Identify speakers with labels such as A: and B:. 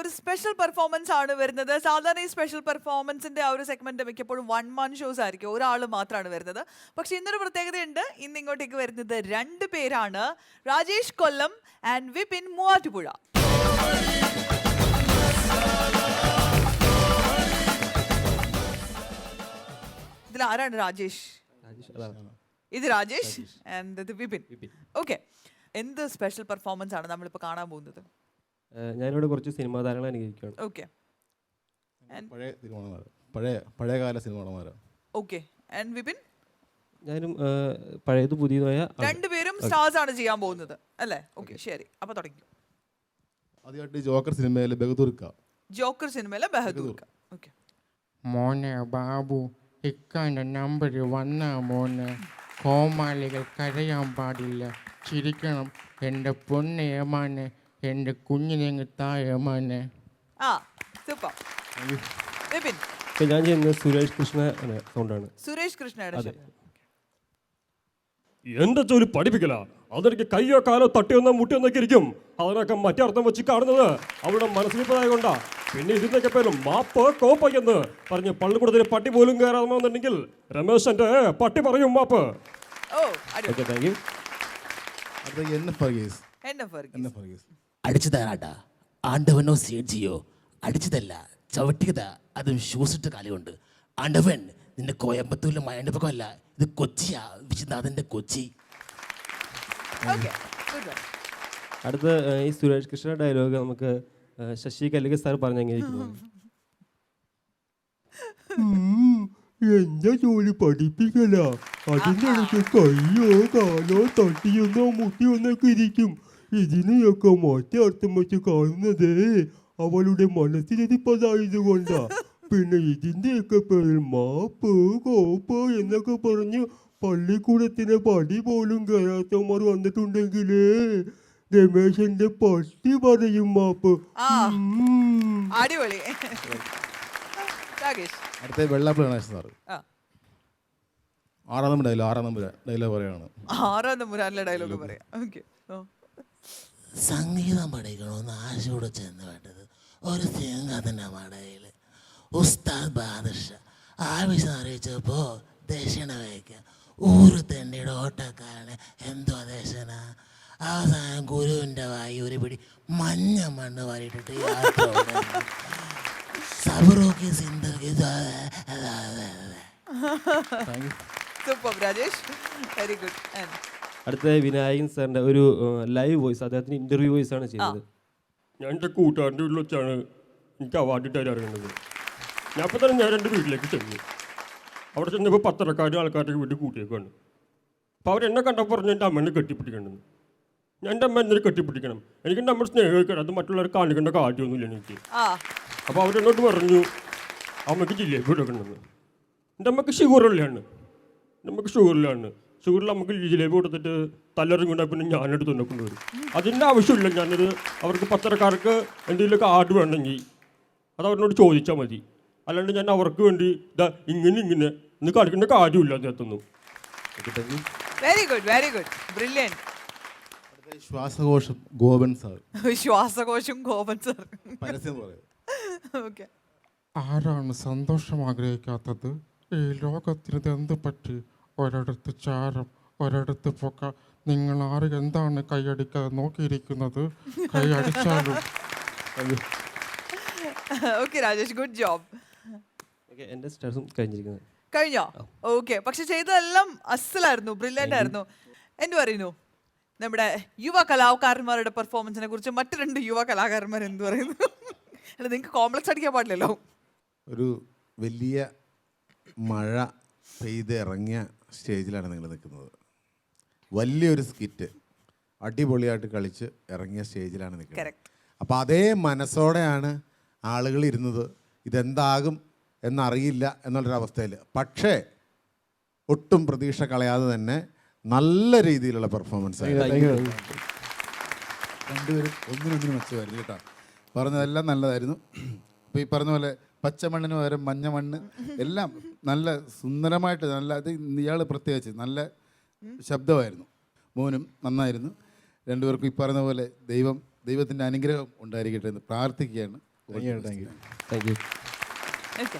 A: ഒരു special performance ആണ് വരുന്നത്. സാധാരണ ഈ സ്പെഷ്യൽ പെർഫോമൻസിന്റെ ആ ഒരു സെഗ്മെന്റ് മിക്കപ്പോഴും 1 man ഷോസ് ആയിരിക്കും, ഒരാൾ മാത്രമാണ് വരുന്നത്. പക്ഷെ ഇന്നൊരു പ്രത്യേകതയുണ്ട്. ഇന്ന് ഇങ്ങോട്ടേക്ക് വരുന്നത് 2 പേരാണ്, രാജേഷ് കൊല്ലം ആൻഡ് വിപിൻ മൂവാറ്റുപുഴ. ഇതിൽ ആരാണ് രാജേഷ്? ഇത് രാജേഷ് ആൻഡ് ഇത് വിപിൻ. ഓക്കെ, എന്ത് സ്പെഷ്യൽ പെർഫോമൻസ് ആണ് നമ്മളിപ്പോൾ കാണാൻ പോകുന്നത്?
B: ഞാനിവിടെ കുറച്ച് സിനിമാ താരങ്ങളെ അനുകരിക്കുകയാണ്.
A: ഓക്കെ,
C: പഴയകാല സിനിമാമാരാണ്.
A: Okay, and Vipin?
B: ഞാനും പഴയത് പുതിയതായ
A: രണ്ടുപേരും സ്റ്റാർസ് ആണ് ചെയ്യാൻ പോകുന്നത് അല്ലേ? ഓക്കെ, ശരി, അപ്പൊ തുടങ്ങി.
C: ആദ്യമായിട്ട് ജോക്കർ സിനിമയിലെ ബഹദൂർക്ക.
A: ജോക്കർ സിനിമയിലെ ബഹദൂർക്ക. ഓക്കെ.
D: മോനെ ബാബു, ഇക്കാൻ്റെ നമ്പർ വന്നാ മോനെ. കോമാളികൾ കരയാൻ പാടില്ല, ചിരിക്കണം. എൻ്റെ പൊന്നെ ഏമാനെ, എൻ്റെ കുഞ്ഞിനെങ്ങ് താഴെ.
A: ആ, സൂപ്പർ. വിപിൻ?
B: ഞാൻ ചെയ്യുന്നത് സുരേഷ് കൃഷ്ണ സൗണ്ടാണ്.
A: സുരേഷ് കൃഷ്ണയുടെ
B: എന്റെ ജോലി പഠിപ്പിക്കല, അതെനിക്ക് കയ്യോ കാലോ തട്ടിയൊന്നോ മുട്ടിയൊന്നൊക്കെ ഇരിക്കും. അതിനൊക്കെ മറ്റേ അർത്ഥം വെച്ച് കാണുന്നത് അവരുടെ മനസ്സിലിപ്പതായ കൊണ്ടാ. പിന്നെ ഇതിന്റെയൊക്കെ പേരും മാപ്പ് കോപ്പയ്യെന്ന് പറഞ്ഞ് പള്ളിക്കൂടത്തിൽ പട്ടി പോലും കയറാമെന്നുണ്ടെങ്കിൽ രമേശ് എന്റെ പട്ടി പറയും മാപ്പ്.
E: അടിച്ചു തരാട്ടാ, ആണ്ടവനോ സേജിയോ അടിച്ചതല്ല, ചവിട്ടിയതാ, അതും ഷൂസിട്ട് കാലുകൊണ്ട്. ആണ്ടവൻ നിന്റെ കോയമ്പത്തൂരിലെ മയണ്ടപ്പക്കമല്ല, ഇത് കൊച്ചിയാ, വിശ്വനാഥന്റെ കൊച്ചി.
B: അടുത്ത ഈ സുരേഷ് കൃഷ്ണ ഡയലോഗ് നമുക്ക് ശശി കല്ലിക സാർ പറഞ്ഞെങ്കിലും,
F: എന്റെ ജോലി പഠിപ്പിക്കല, അതിൻ്റെ ഇടയ്ക്ക് കയ്യോ കാലോ തട്ടിയൊന്നോ മുട്ടിയൊന്നൊക്കെ ഇരിക്കും. ഇതിനെയൊക്കെ മറ്റേ അർത്ഥം വെച്ച് കാണുന്നത് അവളുടെ മനസ്സിലിരിപ്പതായതുകൊണ്ടാ. പിന്നെ ഇതിന്റെയൊക്കെ പേരിൽ മാപ്പ് കോപ്പ് എന്നൊക്കെ പറഞ്ഞ് പള്ളിക്കൂടത്തിന് പടി പോലും കയറാത്തവന്മാർ വന്നിട്ടുണ്ടെങ്കിലേ രമേശന്റെ പട്ടി പറയും മാപ്പ്.
A: അടിപൊളി.
C: അടുത്ത Vellappally Ganeshan sir. 6 number dialogue പറയാണ്.
A: 6 നമ്പർ ഡയലോഗ് പറയാം. ഓക്കെ.
E: സംഗീതം പഠിക്കണമെന്ന് ആശയോടെ ചെന്ന് വേണ്ടത് ഒരു സിംഗത്തിന്റെ മടയിൽ ഉസ്താദ് ബാദഷ ആവശ്യം അറിയിച്ചപ്പോ ദക്ഷിണ വയ്ക്കുക. ഊര് തെണ്ടിയുടെ ഓട്ടക്കാരന് എന്തോ ദക്ഷിണ. അവസാനം ഗുരുവിന്റെ വായി ഒരു പിടി മഞ്ഞ മണ്ണ് വാരിയിട്ടിട്ട് സബറോക്കി സിന്ദർക്കി.
A: Very good.
B: അടുത്ത വിനായകൻ സാറിന്റെ ഒരു ലൈവ് വോയിസ്, അദ്ദേഹത്തിന് ഇന്റർവ്യൂ വോയിസ് ആണ് ചെയ്തത്.
G: ഞാൻ എൻ്റെ കൂട്ടുകാരൻ്റെ വീട്ടിൽ വെച്ചാണ് എനിക്ക് അവാർഡ് ഇട്ട് അറിയുന്നത്. ഞാൻ അപ്പോൾ തന്നെ ഞാൻ എൻ്റെ വീട്ടിലേക്ക് ചെന്നു. അവിടെ ചെന്നപ്പോൾ പത്രക്കാരും ആൾക്കാരുടെ വീട്ടിൽ കൂട്ടിയേക്കാണ്. അപ്പോൾ അവരെന്നെ കണ്ടപ്പോൾ പറഞ്ഞു എൻ്റെ അമ്മേനെ കെട്ടിപ്പിടിക്കണമെന്ന്. ഞാൻ എൻ്റെ അമ്മ എന്നെ കെട്ടിപ്പിടിക്കണം, എനിക്ക് എൻ്റെ അമ്മ സ്നേഹിക്കണം, അത് മറ്റുള്ളവർ കാണിക്കേണ്ട കാര്യമൊന്നുമില്ല എനിക്ക്. അപ്പോൾ അവരെന്നോട് പറഞ്ഞു അമ്മയ്ക്ക് ജിലേബി കൊടുക്കണമെന്ന്. എൻ്റെ അമ്മയ്ക്ക് ഷുഗറിലാണ്, ഷുഗറിൽ നമുക്ക് ജിലേബി കൊടുത്തിട്ട് തലറിങ്ങുണ്ടായി പിന്നെ ഞാനെടുത്ത് തന്നെ കൊണ്ടുവരും. അതിൻ്റെ ആവശ്യമില്ല, ഞാനത് അവർക്ക് പത്രക്കാർക്ക് എന്തെങ്കിലുമൊക്കെ ആഡ് വേണമെങ്കിൽ അത് അവരോട് ചോദിച്ചാൽ മതി. അല്ലാണ്ട് ഞാൻ അവർക്ക് വേണ്ടി ഇതാ ഇങ്ങനെ ഇന്ന് കാണിക്കേണ്ട കാര്യമില്ല അദ്ദേഹത്തൊന്നും.
A: Very good, very good, brilliant.
C: ശ്വാസകോശം ഗോപൻ സാർ.
A: ശ്വാസകോശം ഗോപൻ സാർ. ഓക്കെ.
D: ആരാണ് സന്തോഷം ആഗ്രഹിക്കാത്തത്? ഈ ലോകത്തിന് എന്ത് പറ്റി? ഒരിടത്ത് ചാരം, ഒരിടത്ത് പൊക്ക. നിങ്ങൾ ആര് എന്താണ് കൈയടിക്കാതെ നോക്കിയിരിക്കുന്നത്? കൈ അടിച്ചാലും.
A: Okay Rajesh, good job.
B: എന്റെ സ്റ്റാർസും
A: കഴിഞ്ഞോ? ഓക്കെ, പക്ഷെ ചെയ്തതെല്ലാം അസലായിരുന്നു, ബ്രില്യൻ്റ് ആയിരുന്നു. എന്ത് പറയുന്നു നമ്മുടെ യുവ കലാകാരന്മാരുടെ പെർഫോമൻസിനെ കുറിച്ച്? മറ്റു 2 യുവ കലാകാരന്മാർ എന്ത് പറയുന്നു? അല്ല, നിങ്ങൾക്ക് കോംപ്ലക്സ് അടിക്കാൻ പാടില്ലല്ലോ.
C: ഒരു വലിയ മഴ പെയ്ത് ഇറങ്ങിയ സ്റ്റേജിലാണ് നിങ്ങൾ നിൽക്കുന്നത്. വലിയൊരു സ്കിറ്റ് അടിപൊളിയായിട്ട് കളിച്ച് ഇറങ്ങിയ സ്റ്റേജിലാണ് നിൽക്കുന്നത്. അപ്പോൾ അതേ മനസ്സോടെയാണ് ആളുകൾ ഇരുന്നത്. ഇതെന്താകും എന്നറിയില്ല എന്നുള്ളൊരവസ്ഥയിൽ. പക്ഷേ ഒട്ടും പ്രതീക്ഷ കളയാതെ തന്നെ നല്ല രീതിയിലുള്ള പെർഫോമൻസ് ആയിരുന്നു. രണ്ടുപേരും ഒന്നിനൊന്നിനും മെച്ചമായിരുന്നു കേട്ടോ. പറഞ്ഞതെല്ലാം നല്ലതായിരുന്നു. ഇപ്പോൾ ഈ പറഞ്ഞ പോലെ പച്ചമണ്ണിന് പകരം മഞ്ഞ മണ്ണ് എല്ലാം നല്ല സുന്ദരമായിട്ട് നല്ല, അത് ഇയാൾ പ്രത്യേകിച്ച് നല്ല ശബ്ദമായിരുന്നു. മോനും നന്നായിരുന്നു. രണ്ടുപേർക്കും ഈ പറഞ്ഞ പോലെ ദൈവത്തിൻ്റെ അനുഗ്രഹം ഉണ്ടായിരിക്കട്ടെ എന്ന് പ്രാർത്ഥിക്കുകയാണ്.
H: Thank you.
B: Thank you
A: okay